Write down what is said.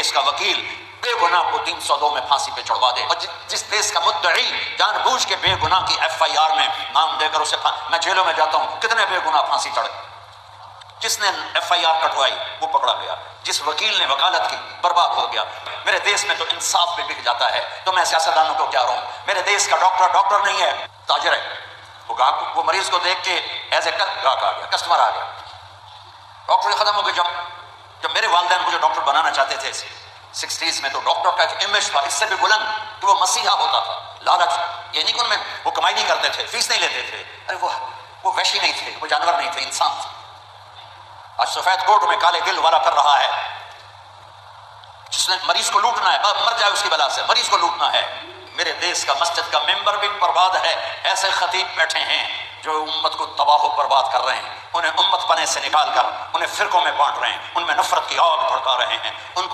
دیش کا وکیل بے گناہ کو 302 میں پھانسی پہ چڑھوا دے، اور جس دیش کا مدعی جان بوجھ کے بے گناہ کی FIR میں نام دے کر اسے میں جیلوں میں جاتا ہوں، کتنے بے گناہ پھانسی چڑھے، جس نے FIR کٹوائی وہ پکڑا گیا، جس وکیل نے وکالت کی برباد ہو گیا۔ میرے دیش میں تو انصاف پہ بک جاتا ہے، تو میں سیاستدانوں کو کیا رہوں؟ میرے دیش کا ڈاکٹر نہیں ہے، تاجر ہے۔ وہ مریض کو دیکھ کے ایز اے گاہک آ گیا، کسٹمر آ گیا۔ ڈاکٹر ختم ہو گئے۔ جب میرے والدین مجھے ڈاکٹر بنانا چاہتے تھے 60s میں، تو ڈاکٹر کا ایک امیج تھا اس سے بھی بلند کہ وہ مسیحا ہوتا تھا، لالچ، یہ نہیں کہ ان میں وہ کمائی نہیں کرتے تھے، فیس نہیں لیتے تھے، ارے وہ وحشی نہیں تھے، وہ جانور نہیں تھے، انسان تھے۔ آج سفید کوٹ میں کالے دل والا کر رہا ہے، جس نے مریض کو لوٹنا ہے، مر جائے اس کی بلا سے، مریض کو لوٹنا ہے۔ میرے دیش کا مسجد کا ممبر بھی برباد ہے، ایسے خطیب بیٹھے ہیں جو امت کو تباہ و برباد کر رہے ہیں، انہیں امت پنے سے نکال کر انہیں فرقوں میں بانٹ رہے ہیں، ان میں نفرت کی آگ بھڑکا رہے ہیں، ان کو